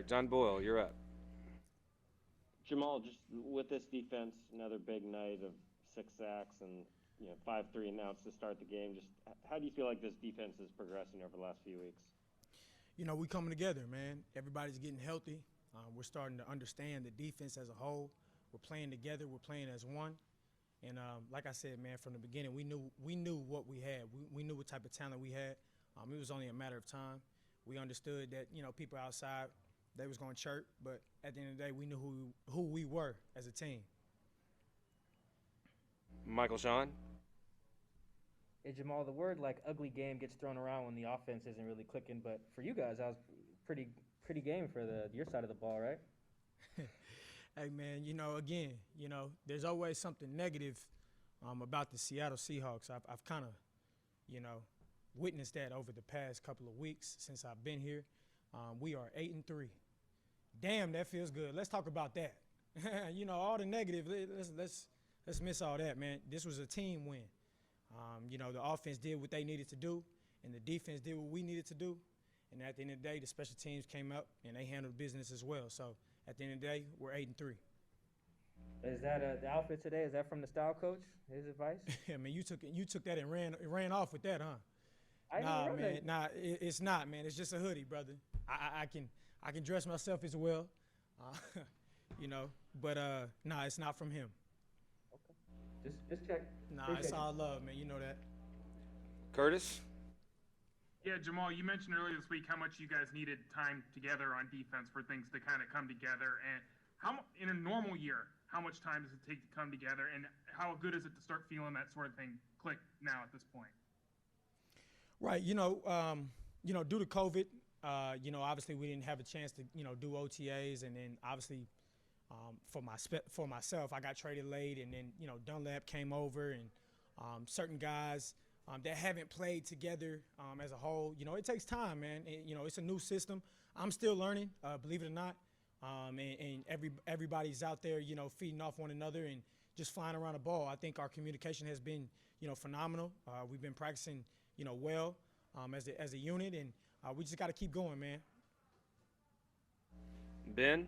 John Boyle, you're up. Jamal, just with this defense, another big night of 6 sacks and 5-3 announced to start the game. Just how do you feel like this defense is progressing over the last few weeks? We coming together, man. Everybody's getting healthy. We're starting to understand the defense as a whole. We're playing together. We're playing as one. And like I said, man, from the beginning, we knew what we had. We knew what type of talent we had. It was only a matter of time. We understood that people outside, they was going to chirp, but at the end of the day, we knew who we were as a team. Michael Sean? Hey, Jamal, the word like ugly game gets thrown around when the offense isn't really clicking, but for you guys, that was pretty game for your side of the ball, right? Hey, man, again, there's always something negative about the Seattle Seahawks. I've kind of, witnessed that over the past couple of weeks since I've been here. We are 8-3. Damn, that feels good. Let's talk about that. All the negative, let's miss all that, man. This was a team win. The offense did what they needed to do, and the defense did what we needed to do. And at the end of the day, the special teams came up, and they handled business as well. So at the end of the day, we're 8-3. Is that the outfit today? Is that from the style coach? His advice? I mean, you took that and ran off with that, huh? Nah, man. Nah, it's not, man. It's just a hoodie, brother. I can dress myself as well, but nah, it's not from him. Okay. Just check. Nah, Appreciate it's all love, man. You know that. Curtis? Yeah, Jamal, you mentioned earlier this week how much you guys needed time together on defense for things to kind of come together. And in a normal year, how much time does it take to come together, and how good is it to start feeling that sort of thing click now at this point? Right, due to COVID, obviously we didn't have a chance to, do OTAs, and then obviously for myself, I got traded late, and then Dunlap came over, and certain guys that haven't played together as a whole, it takes time, man. It's a new system. I'm still learning, believe it or not, and everybody's out there, feeding off one another and just flying around the ball. I think our communication has been, phenomenal. We've been practicing, well as a unit, and we just got to keep going, man. Ben?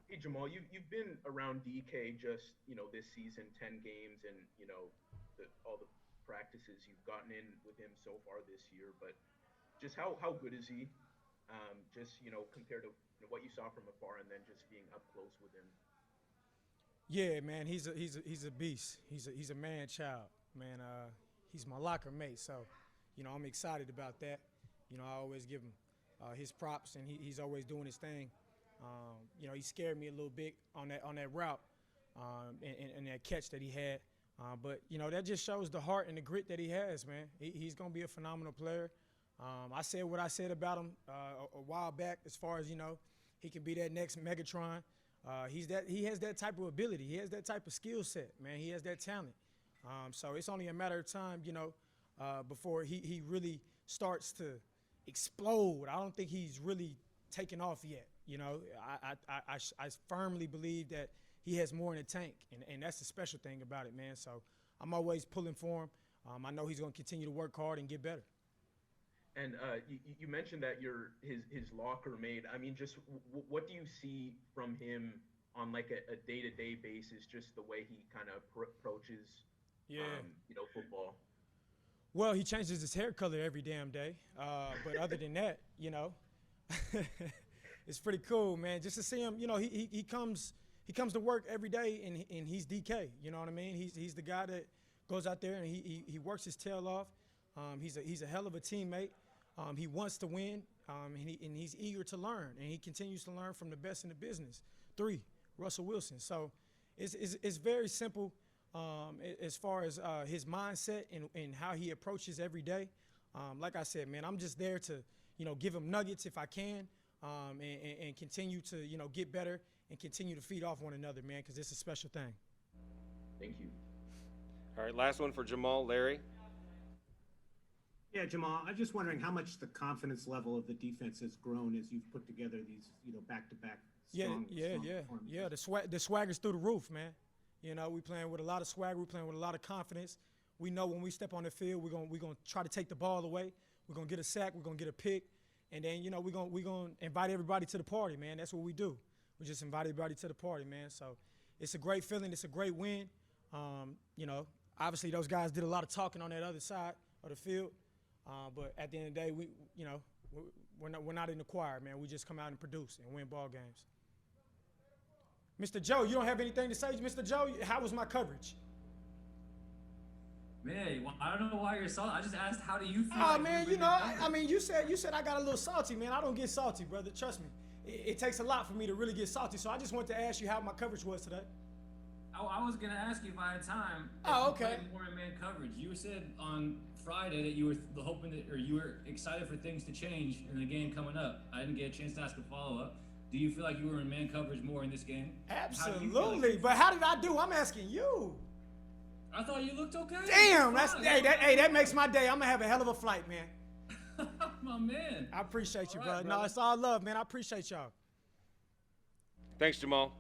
Hey, Jamal, you've been around DK just, this season, 10 games, and, all the practices you've gotten in with him so far this year. But just how good is he, compared to what you saw from afar and then just being up close with him? Yeah, man, he's a beast. He's a man child, man. He's my locker mate, so I'm excited about that. I always give him his props, and he's always doing his thing. He scared me a little bit on that route and that catch that he had. But that just shows the heart and the grit that he has, man. He's gonna be a phenomenal player. I said what I said about him a while back, as far as he can be that next Megatron. He has that type of ability. He has that type of skill set, man. He has that talent. So it's only a matter of time, before he really starts to explode. I don't think he's really taken off yet. I firmly believe that he has more in the tank, and that's the special thing about it, man. So I'm always pulling for him. I know he's going to continue to work hard and get better. And you mentioned that you're his locker mate. I mean, just what do you see from him on like a day-to-day basis, just the way he kind of approaches, football? Well, he changes his hair color every damn day. But other than that, it's pretty cool, man. Just to see him, he comes to work every day, and he's DK. You know what I mean? He's the guy that goes out there and he works his tail off. He's a hell of a teammate. He wants to win, and he's eager to learn, and he continues to learn from the best in the business. 3, Russell Wilson. So it's very simple as far as his mindset and how he approaches every day. Like I said, man, I'm just there to give him nuggets if I can, and continue to get better and continue to feed off one another, man, because it's a special thing. Thank you. All right, last one for Jamal. Larry? Yeah, Jamal, I'm just wondering how much the confidence level of the defense has grown as you've put together these, back-to-back strong performances. Yeah. The swagger's through the roof, man. We playing with a lot of swagger. We're playing with a lot of confidence. We know when we step on the field, we're gonna try to take the ball away. We're gonna get a sack. We're gonna get a pick, And then, you know, we're gonna invite everybody to the party, man. That's what we do. We just invite everybody to the party, man. So it's a great feeling. It's a great win. You know, obviously those guys did a lot of talking on that other side of the field. But at the end of the day, we're not in the choir, man. We just come out and produce and win ball games. Mr. Joe, you don't have anything to say? Mr. Joe, how was my coverage? Man, well, I don't know why you're salty. I just asked, how do you feel? Oh, like man, you've you been know, covered? I mean, you said I got a little salty, man. I don't get salty, brother. Trust me. It takes a lot for me to really get salty. So I just wanted to ask you how my coverage was today. I was gonna ask you if I had time. If Oh, you okay. played more in man coverage. You said on Friday that you were hoping that, or you were excited for things to change in the game coming up. I didn't get a chance to ask a follow up. Do you feel like you were in man coverage more in this game? Absolutely. But how did I do? I'm asking you. I thought you looked okay. Damn, Fine. that makes my day. I'm gonna have a hell of a flight, man. My man. I appreciate you, All brother. right, No, brother. it's all love, man. I appreciate y'all. Thanks, Jamal.